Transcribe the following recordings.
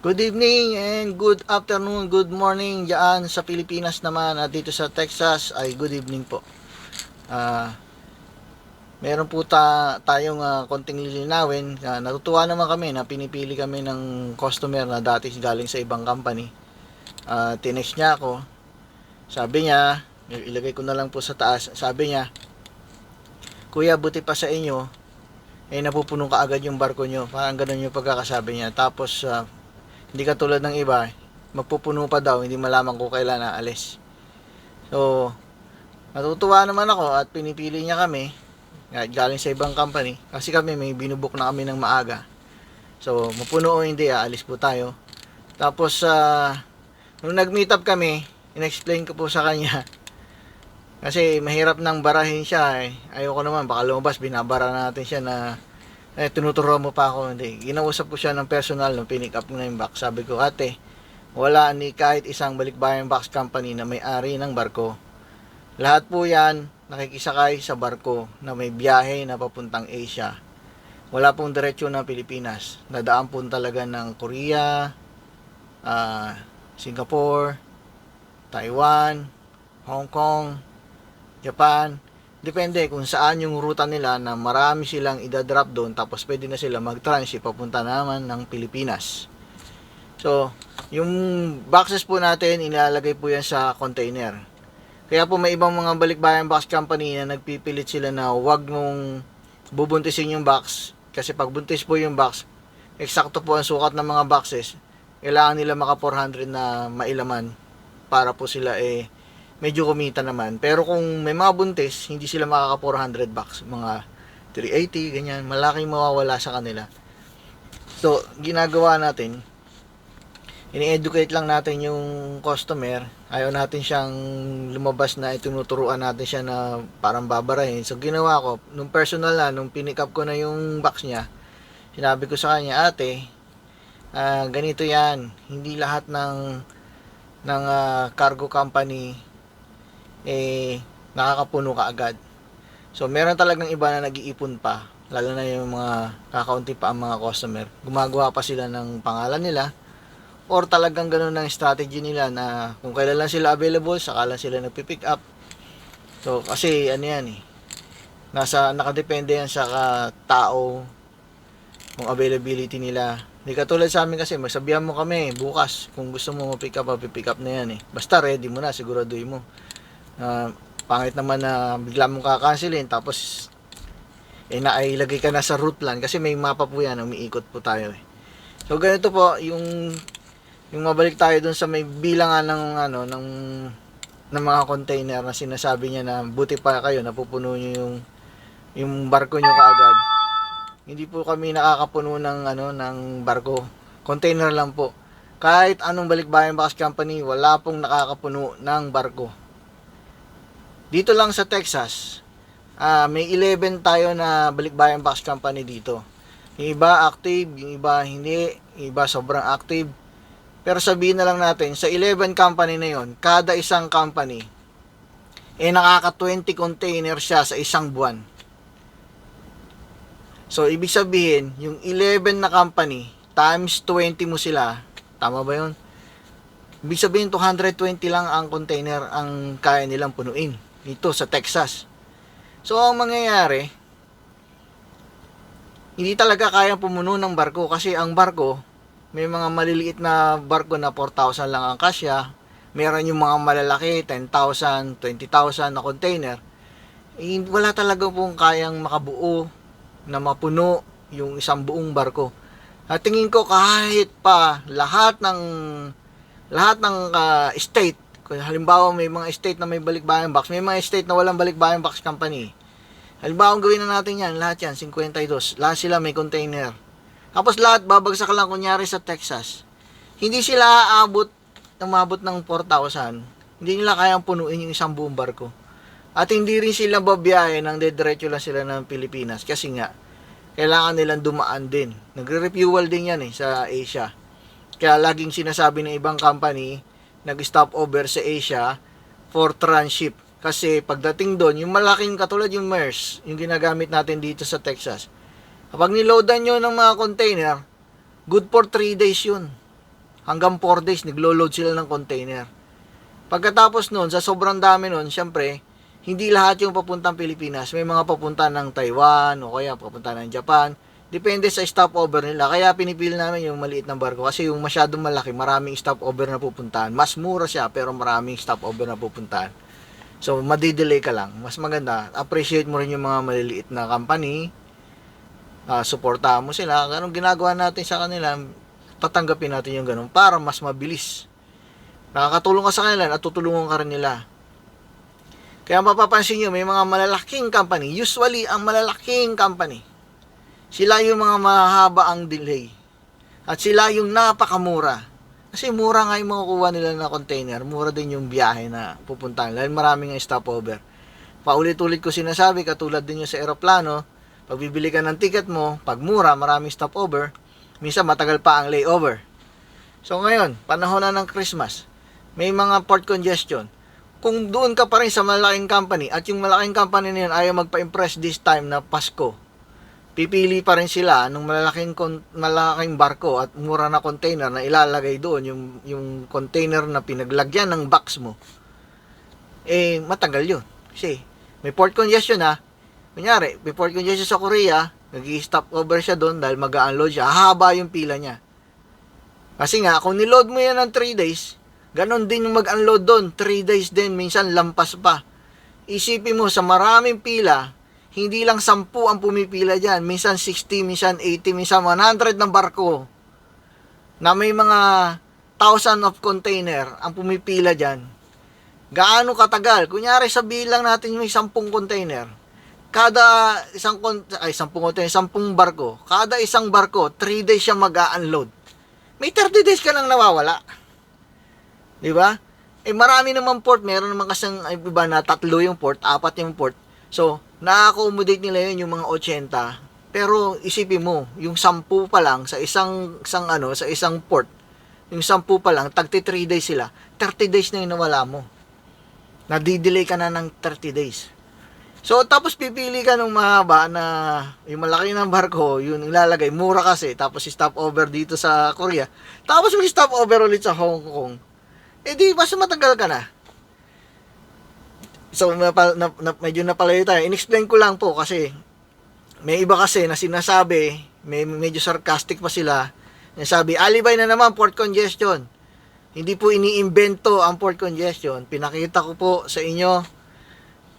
Good evening and good afternoon, good morning diyan sa Pilipinas naman at dito sa Texas ay good evening po. Ah, meron po tayong konting lilinawin. Natutuwa naman kami na pinipili kami ng customer na dati galing sa ibang company. Tinext niya ako. Sabi niya, ilagay ko na lang po sa taas. Sabi niya, "Kuya, buti pa sa inyo, napupuno ka agad yung barko nyo." Parang ganun yung pagkakasabi niya. Tapos hindi katulad ng iba, magpupuno pa daw, hindi malaman ko kailan aalis. So, natutuwa naman ako at pinipili niya kami galing sa ibang company kasi kami may binubuk na kami ng maaga. So, mapuno o hindi, aalis po tayo. Tapos, nung nag-meet up kami, in-explain ko po sa kanya kasi mahirap nang barahin siya eh. Ayoko naman, baka lumabas, binabara natin siya na tinuturo mo pa ako. Hindi, ginausap ko siya ng personal nung pinick up ko na yung box. Sabi ko, ate, wala ni kahit isang balikbayan box company na may-ari ng barko. Lahat po yan nakikisakay sa barko na may biyahe na papuntang Asia. Wala pong diretsyo ng Pilipinas. Nadaan po talaga ng Korea, Singapore, Taiwan, Hong Kong, Japan. Depende kung saan yung ruta nila na marami silang idadrop doon, tapos pwede na sila mag-transit papunta naman ng Pilipinas. So, yung boxes po natin, ilalagay po yan sa container. Kaya po may ibang mga balikbayan box company na nagpipilit sila na wag mong bubuntisin yung box. Kasi pag buntis po yung box, eksakto po ang sukat ng mga boxes. Kailangan nila maka 400 na mailaman para po sila medyo kumita naman. Pero kung may mga buntis, hindi sila makaka 400 bucks, mga 380, ganyan, malaking mawawala sa kanila. So, ginagawa natin, ini-educate lang natin yung customer. Ayaw natin siyang lumabas na itinuturuan natin siya na parang babarahin. So, ginawa ko, nung personal nung pinick up ko na yung box niya, sinabi ko sa kanya, ate, ganito yan, hindi lahat ng cargo company nakakapuno ka agad. So, meron talagang iba na nag-iipon pa, lalo na yung mga kakaunti pa ang mga customer. Gumagawa pa sila ng pangalan nila, or talagang ganun ng strategy nila na kung kailan lang sila available, saka lang sila nagpipick up. So, kasi ano yan nakadepende yan sa tao, kung availability nila. Hindi katulad sa amin kasi, magsabihan mo kami, bukas, kung gusto mo mapick up, mapipick up na yan Basta ready mo na, siguraduhin mo. Pangit naman na bigla mong kakansilin tapos nailagay ka na sa route plan kasi may mapa po yan, umiikot po tayo So ganito po yung mabalik tayo dun sa may bilangan ng mga container na sinasabi niya na buti pa kayo napupuno niyo yung barko niyo kaagad. Hindi po kami nakakapuno ng barko. Container lang po. Kahit anong balikbayan box company, wala pong nakakapuno ng barko. Dito lang sa Texas, may 11 tayo na balikbayan box company dito. Yung iba active, yung iba hindi, yung iba sobrang active. Pero sabihin na lang natin, sa 11 company na yon, kada isang company, nakaka 20 container siya sa isang buwan. So, ibig sabihin, yung 11 na company, times 20 mo sila, tama ba yun? Ibig sabihin, 220 lang ang container ang kaya nilang punuin dito sa Texas. So, ang mangyayari, hindi talaga kayang pumuno ng barko kasi ang barko, may mga maliliit na barko na 4,000 lang ang kasya, meron yung mga malalaki, 10,000, 20,000 na container. Wala talaga pong kayang makabuo na mapuno yung isang buong barko. At tingin ko kahit pa lahat ng state, kung halimbawa may mga state na may balikbayan box, may mga state na walang balikbayan box company. Halimbawa gawin na natin yan, lahat yan, 52. Lahat sila may container. Tapos lahat babagsak lang kunyari sa Texas. Hindi sila umabot ng 4,000. Hindi nila kayang punuin yung isang buong barko. At hindi rin sila babiyahe ng dediretso lang sila ng Pilipinas. Kasi nga, kailangan nilang dumaan din. Nagre-refuel din yan sa Asia. Kaya laging sinasabi ng ibang company, nag-stop over sa Asia for transship. Kasi pagdating doon, yung malaking katulad yung MERS, yung ginagamit natin dito sa Texas. Kapag niloadan nyo ng mga container, good for 3 days yun. hanggang 4 days naglo-load sila ng container. Pagkatapos nun, sa sobrang dami nun, syempre, hindi lahat yung papuntang Pilipinas. May mga papunta ng Taiwan o kaya papunta ng Japan. Depende sa stopover nila. Kaya pinipili namin yung maliit na barko kasi yung masyadong malaki, maraming stopover na pupuntahan. Mas mura siya pero maraming stopover na pupuntahan. So, madidelay ka lang. Mas maganda, appreciate mo rin yung mga maliliit na company. Suportahan mo sila. Ganun ginagawa natin sa kanila, tatanggapin natin yung ganun para mas mabilis. Nakakatulong ka sa kanila at tutulungan ka rin nila. Kaya mapapansin nyo, may mga malalaking company. Usually, ang malalaking company, sila yung mga mahaba ang delay. At sila yung napakamura. Kasi mura nga yung makukuha nila na container. Mura din yung biyahe na pupuntahan. Dahil maraming stopover. Paulit-ulit ko sinasabi, katulad din yung sa aeroplano, pag bibili ka ng ticket mo, pag mura, maraming stopover, minsan matagal pa ang layover. So ngayon, panahon na ng Christmas, may mga port congestion. Kung doon ka pa rin sa malaking company at yung malaking company na yun ayaw magpa-impress this time na Pasko, pipili pa rin sila ng malaking barko at mura na container na ilalagay doon, yung container na pinaglagyan ng box mo, matagal yun. Kasi may port congestion kunyari, may port congestion sa Korea, nag-i-stop over siya doon dahil mag-unload siya, hahaba yung pila niya. Kasi nga, kung niload mo yan ng 3 days, ganon din yung mag-unload doon. 3 days din, minsan lampas pa. Isipin mo, sa maraming pila, hindi lang 10 ang pumipila dyan. Minsan 60, minsan 80, minsan 100 ng barko na may mga 1,000 of container ang pumipila dyan. Gaano katagal? Kunyari, sabihin lang natin may 10 container. Kada 10 container, 10 barko. Kada isang barko, 3 days siya mag-unload. May 30 days ka nang nawawala. Di ba? Marami naman port. Meron naman kasang iba na 3 yung port, 4 yung port. So, na-accommodate nila yun yung mga 80. Pero isipin mo, yung 10 pa lang sa isang port, yung 10 pa lang, tagti 3 days sila. 30 days na yung nawala mo. Nadidelay ka na ng 30 days. So, tapos pipili ka ng mahaba na yung malaki ng barko, yun ilalagay, mura kasi, tapos stop over dito sa Korea, tapos may stop over ulit sa Hong Kong. Di, mas matagal ka na. So, medyo napalayo tayo. In-explain ko lang po kasi, may iba kasi na sinasabi, medyo sarcastic pa sila, nasabi, alibay na naman, port congestion. Hindi po iniimbento ang port congestion. Pinakita ko po sa inyo,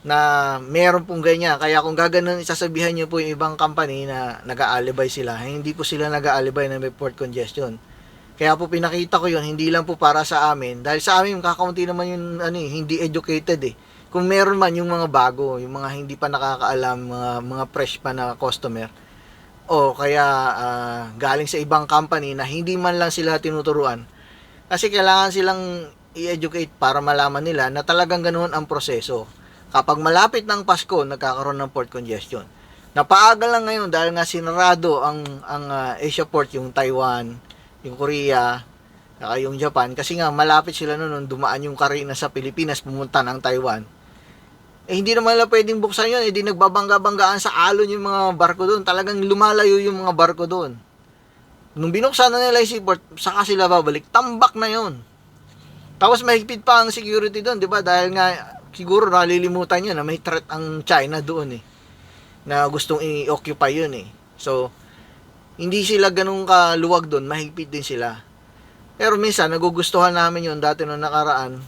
na meron pong ganyan. Kaya kung gaganon, isasabihan nyo po yung ibang company na nag-aalibay sila. Hindi po sila nag-aalibay na may port congestion. Kaya po pinakita ko yun, hindi lang po para sa amin. Dahil sa amin, kakaunti naman yung hindi educated Kung meron man yung mga bago, yung mga hindi pa nakakaalam, mga fresh pa na customer, o kaya galing sa ibang company na hindi man lang sila tinuturuan. Kasi kailangan silang i-educate para malaman nila na talagang ganoon ang proseso. Kapag malapit ng Pasko, nagkakaroon ng port congestion. Napaagal lang ngayon dahil nga sinarado ang Asia port, yung Taiwan, yung Korea, saka yung Japan. Kasi nga malapit sila noon dumaan yung karina sa Pilipinas, pumunta ng Taiwan. Hindi naman nila pwedeng buksan yun. Di nagbabangga-banggaan sa alon yung mga barko doon. Talagang lumalayo yung mga barko doon. Nung binuksan na nila yung seaport, saka sila babalik. Tambak na yun. Tapos mahigpit pa ang security doon, di ba? Dahil nga siguro nalilimutan nyo na may threat ang China doon na gustong i-occupy yun So, hindi sila ganun kaluwag doon, mahigpit din sila. Pero minsan, nagugustuhan namin yun dati nung nakaraan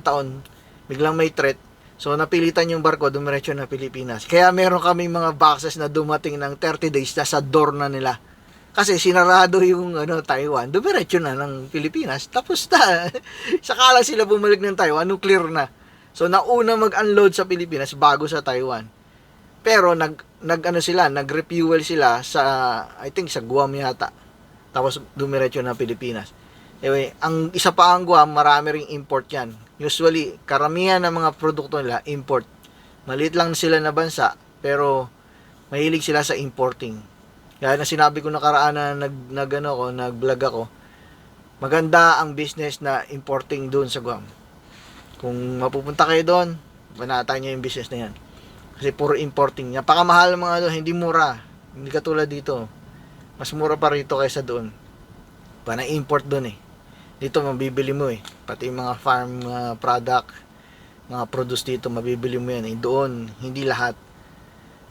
taon, biglang may threat. So, napilitan yung barko, dumiretso na Pilipinas. Kaya meron kami mga boxes na dumating ng 30 days na sa door na nila. Kasi sinarado yung Taiwan, dumiretso na ng Pilipinas. Tapos na, saka lang sila bumalik ng Taiwan, nuclear na. So, nauna mag-unload sa Pilipinas bago sa Taiwan. Pero, nag-refuel sila sa, I think, sa Guam yata. Tapos, dumiretso na Pilipinas. Anyway, ang isa pa ang Guam, marami ring import yan. Usually, karamihan ng mga produkto nila, import. Maliit lang sila na bansa, pero mahilig sila sa importing. Kaya na sinabi ko nakaraan na nag-vlog ako, maganda ang business na importing doon sa Guam. Kung mapupunta kayo doon, banatan nyo yung business na yan. Kasi puro importing. Napakamahal mga doon, hindi mura. Hindi katulad dito. Mas mura pa rito kaysa doon. Na-import doon Dito mabibili mo eh. Pati yung mga farm product, mga produce dito mabibili mo yan eh. Doon, hindi lahat.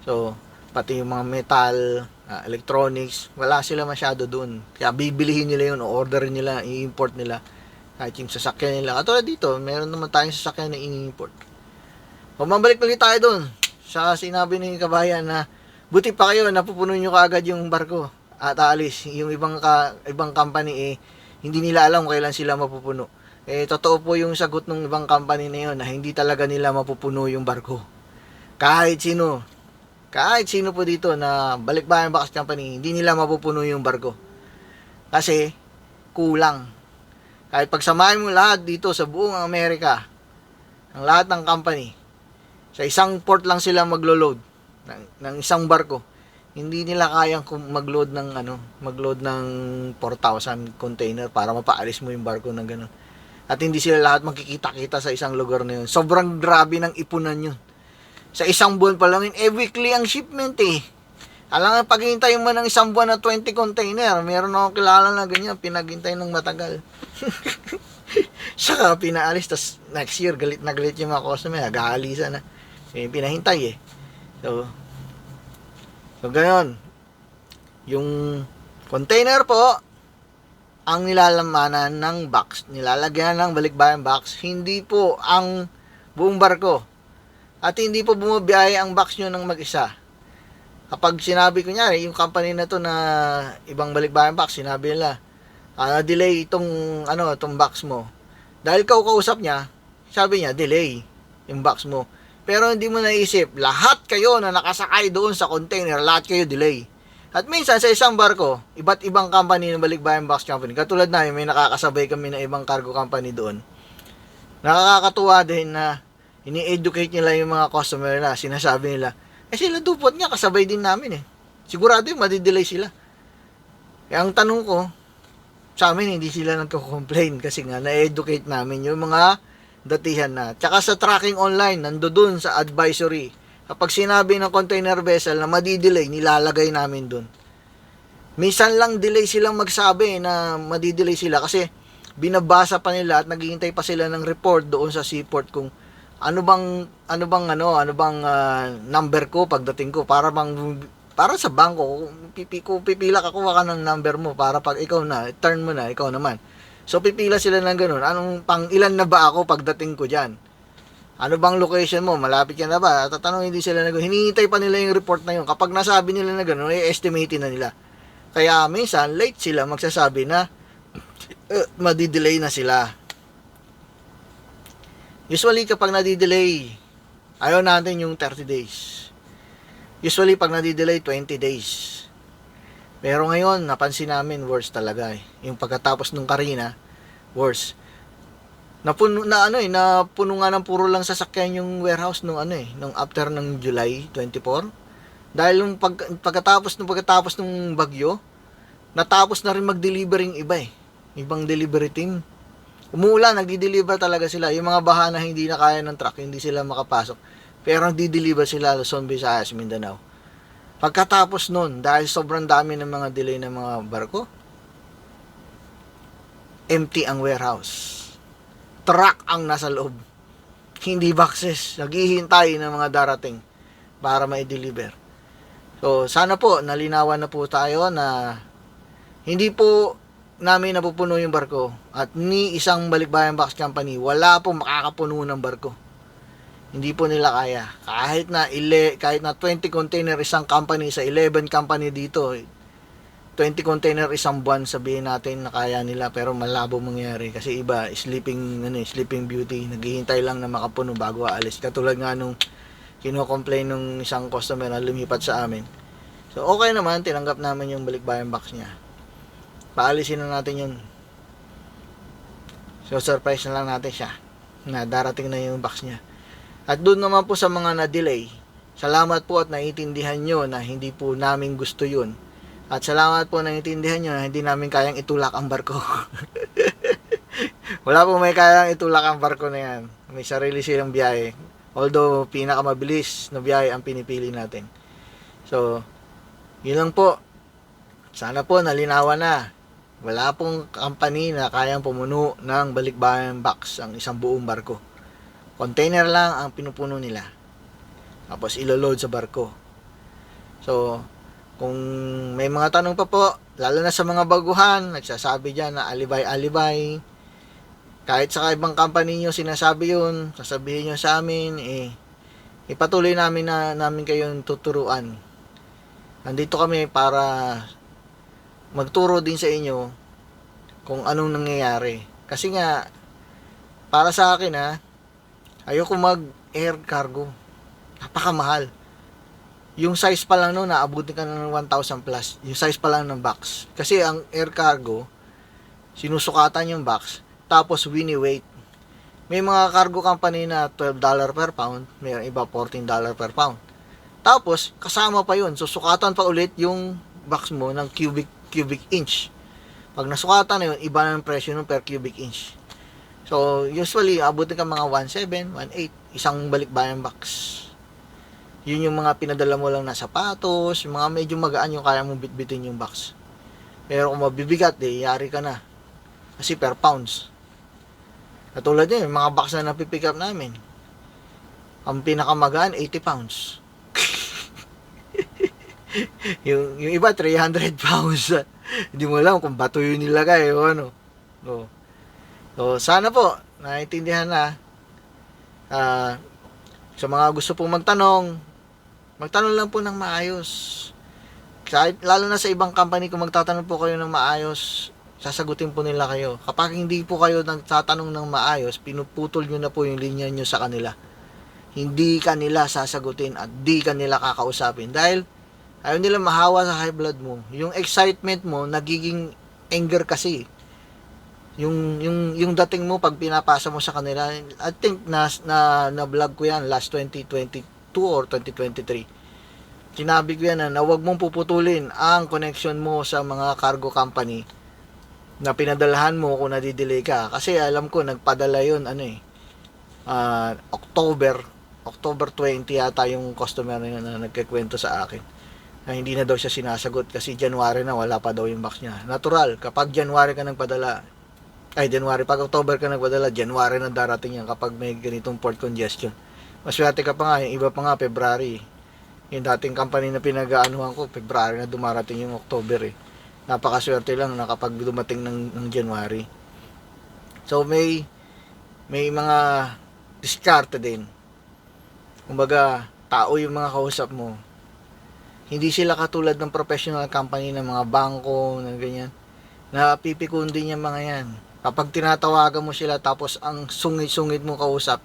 So, pati yung mga metal, electronics, wala sila masyado doon. Kaya bibilihin nila yun, o orderin nila, i-import nila. Kahit yung sasakyan nila. Katulad dito, meron naman tayong sasakyan na i-import. Mabalik ulit tayo doon. Sa sinabi ni kabayan na buti pa kayo, napupuno nyo kaagad yung barko at aalis. Yung ibang company hindi nila alam kailan sila mapupuno. Totoo po yung sagot ng ibang company na yun na hindi talaga nila mapupuno yung barko. Kahit sino po dito na Balikbayan Box Company, hindi nila mapupuno yung barko. Kasi kulang. Kahit pagsamahin mo lahat dito sa buong Amerika, ang lahat ng company, sa isang port lang sila maglo-load ng isang barko. Hindi nila kayang mag-load ng 4,000 container para mapaalis mo yung barko ng ganun. At hindi sila lahat magkikita-kita sa isang lugar na yun. Sobrang grabe ng ipunan yun. Sa isang buwan pa lang yun, weekly ang shipment eh. Alam nga, paghihintay mo ng isang buwan na 20 container, meron akong kilala na ganyan, pinaghintay ng matagal. Saka pinaalis, tas next year, galit na galit yung mga customer, nag-aalisan na. Pinahintay eh. So gayon. Yung container po, ang nilalamanan ng box, nilalagyan ng Balikbayan box, hindi po ang buong barko. At hindi po bumabiyahe ang box nyo ng mag-isa. Kapag sinabi ko niya, yung company na to na ibang Balikbayan box, sinabi nila, delay itong box mo. Dahil kausap niya, sabi niya, delay yung box mo. Pero hindi mo naisip, lahat kayo na nakasakay doon sa container, lahat kayo delay. At minsan sa isang barko, iba't ibang company ng Balikbayan Box Company, katulad na may nakakasabay kami na ibang cargo company doon. Nakakatuwa din na ini-educate nila yung mga customer na sinasabi nila, sila dupot nga, kasabay din namin eh. Sigurado yung madidelay sila. Kaya ang tanong ko, sa amin hindi sila nagko-complain kasi nga na-educate namin yung mga datihan na. Tsaka sa tracking online, nandoon sa advisory. Kapag sinabi ng container vessel na madidelay, nilalagay namin doon. Minsan lang delay silang magsabi na madidelay sila kasi binabasa pa nila at naghihintay pa sila ng report doon sa seaport kung ano bang number ko pagdating ko para sa bangko pipila ka kuha ka ng number mo para pag ikaw na turn mo na ikaw naman. So pipila sila ng ganun. Anong pang ilan na ba ako pagdating ko diyan? Ano bang location mo? Malapit ka na ba? Tatanungin din sila na ganun. Hinihintay pa nila yung report na yun. Kapag nasabi nila na ganun, i-estimate na nila. Kaya minsan late sila magsasabi na madidelay na sila. Usually kapag nadidelay, ayaw natin yung 30 days. Usually pag nadidelay 20 days. Pero ngayon napansin namin worse talaga eh. Yung pagkatapos nung Karina, worse. Napuno nga ng puro lang sasakyan yung warehouse nung after ng July 24. Dahil yung pagkatapos ng bagyo, natapos na rin mag-deliver yung iba eh. Ibang delivery team. Umuulan, nagdi-deliver talaga sila. Yung mga baha na hindi na kaya ng truck, hindi sila makapasok. Pero nagdi-deliver sila Luzon, Visayas, Mindanao. Pagkatapos nun, dahil sobrang dami ng mga delay ng mga barko, empty ang warehouse. Truck ang nasa loob. Hindi boxes. Naghihintay ng mga darating para ma-deliver. So, sana po, nalinawan na po tayo na hindi po namin napupuno yung barko at ni isang Balikbayan Box Company, wala po makakapuno ng barko. Hindi po nila kaya. Kahit na 20 container isang company sa 11 company dito, 20 container isang buwan, sabihin natin na kaya nila, pero malabo mangyari kasi iba sleeping beauty, naghihintay lang na makapuno bago aalis. Katulad nga nung kino-complain nung isang customer na lumipat sa amin. So okay naman, tinanggap namin yung Balikbayan Box niya. Paalisin na natin yun. So surprise na lang natin siya na darating na yung box niya. At doon naman po sa mga na-delay, salamat po at naiintindihan nyo na hindi po namin gusto yun. At salamat po na naiintindihan nyo na hindi namin kayang itulak ang barko. Wala po may kayang itulak ang barko na yan. May sarili silang biyahe. Although pinakamabilis na biyahe ang pinipili natin. So, yun lang po. Sana po nalinawan na. Wala pong company na kayang pumuno ng balikbayan box ang isang buong barko. Container lang ang pinupuno nila. Tapos ilo-load sa barko. So, kung may mga tanong pa po, lalo na sa mga baguhan, nagsasabi dyan na alibay-alibay. Kahit sa ibang company nyo sinasabi yun, sasabihin nyo sa amin, ipatuloy namin kayong tuturuan. Nandito kami para magturo din sa inyo kung anong nangyayari. Kasi nga, para sa akin ayoko mag-air cargo. Napakamahal. Yung size pa lang noon, naabutin ka na ng 1,000 plus. Yung size pa lang ng box. Kasi ang air cargo, sinusukatan yung box, tapos wini-weight. May mga cargo company na $12 per pound, may iba $14 per pound. Tapos, kasama pa yun. Susukatan pa ulit yung box mo ng cubic inch. Pag nasukatan na yun, iba na yung presyo nun per cubic inch. So, usually, abutin ka mga 1.7, 1.8, isang balikbayan box. Yun yung mga pinadala mo lang na sapatos, yung mga medyo magaan yung kaya mong bitbitin yung box. Pero kung mabibigat, yari ka na. Kasi per pounds. Katulad yun, yung mga box na napipick up namin. Ang pinakamagaan, 80 pounds. yung iba 300 pounds. Hindi mo alam kung bato yun nilagay o ano. So sana po naiintindihan na. Sa mga gusto pong magtanong lang po ng maayos. Kahit lalo na sa ibang company, kung magtatanong po kayo ng maayos, sasagutin po nila kayo. Kapag hindi po kayo nagtatanong ng maayos, pinuputol nyo na po yung linya nyo sa kanila. Hindi kanila sasagutin at di kanila kakausapin dahil ayaw nila mahawa sa high blood mo. Yung excitement mo nagiging anger kasi. Yung dating mo pag pinapasa mo sa kanila, I think na vlog ko yan last 2022 or 2023. Sinabi ko yan na huwag mong puputulin ang connection mo sa mga cargo company na pinadalahan mo kung nadidelay ka. Kasi alam ko nagpadala yun October 20 yata yung customer na nagkikwento sa akin na hindi na daw siya sinasagot kasi January na wala pa daw yung box niya. Natural, kapag January ka nagpadala, pag October ka nagpadala, January na darating yan kapag may ganitong port congestion. Maswerte ka pa nga, yung iba pa nga February. Yung dating company na pinag-aanuhan ko, February na dumarating yung October Napakaswerte lang na kapag dumating ng January. So may mga diskarte din. Kumbaga, tao yung mga kausap mo. Hindi sila katulad ng professional company ng mga bangko, na ganyan. Napipikon din yung mga yan. Kapag tinatawagan mo sila tapos ang sungit-sungit mo kausap,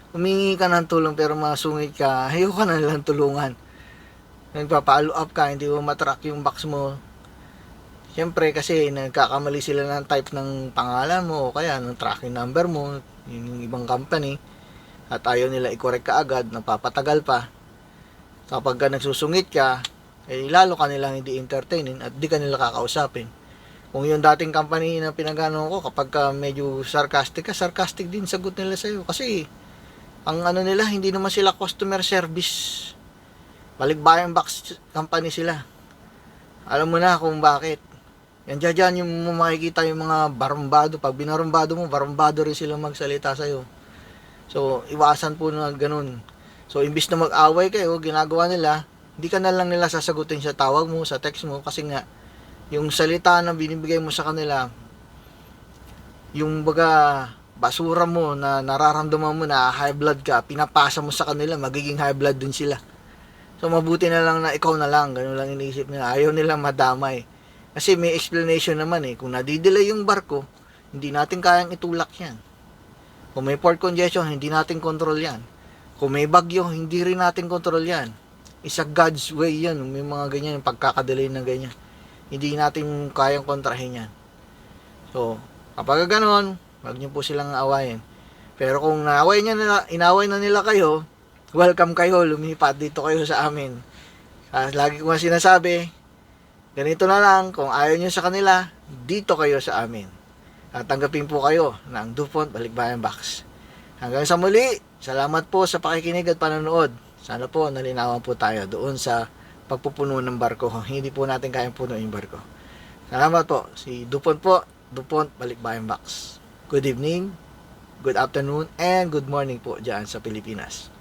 humingi ka ng tulong pero masungit ka, ayaw ka na nilang tulungan. Nagpapa-follow up ka, hindi mo matrack yung box mo. Siyempre kasi nagkakamali sila ng type ng pangalan mo o kaya ng tracking number mo, yung ibang company. At ayaw nila i-correct ka agad, napapatagal pa. Kapag ka nagsusungit ka, lalo ka nilang hindi entertainin at di ka nila kakausapin. Kung yung dating company na pinagano ko, kapag ka medyo sarcastic ka, sarcastic din sagot nila sa'yo. Kasi, ang ano nila, hindi naman sila customer service. Balikbayan box company sila. Alam mo na kung bakit. Yan dyan yung makikita yung mga barumbado. Pag binarumbado mo, barumbado rin sila magsalita sa'yo. So, iwasan po na ganun. So, imbis na mag-away kayo, ginagawa nila, hindi ka na lang nila sasagutin sa tawag mo, sa text mo, kasi nga, yung salita na binibigay mo sa kanila, yung baga, basura mo na nararamdaman mo na high blood ka, pinapasa mo sa kanila, magiging high blood din sila. So, mabuti na lang na ikaw na lang, ganun lang iniisip nila, ayaw nilang madamay. Kasi may explanation naman kung nadidelay yung barko, hindi natin kayang itulak yan. Kung may port congestion, hindi natin control yan. Kung may bagyo, hindi rin natin control yan. Isa God's way yan. May mga ganyan, pagkakadelay na ganyan. Hindi natin kayang kontrahin yan. So, kapag ganoon, wag niyo po silang awayin. Pero kung inaway na nila kayo, welcome kayo, lumipat dito kayo sa amin. Lagi ko nga sinasabi, ganito na lang, kung ayaw niyo sa kanila, dito kayo sa amin. At tanggapin po kayo ng DuPont Balikbayan Box. Hanggang sa muli, salamat po sa pakikinig at panonood. Sana po nalinawan po tayo doon sa pagpupuno ng barko. Hindi po natin kayang puno yung barko. Salamat po. Si Dupont po. Dupont Balikbayan Box. Good evening, good afternoon, and good morning po dyan sa Pilipinas.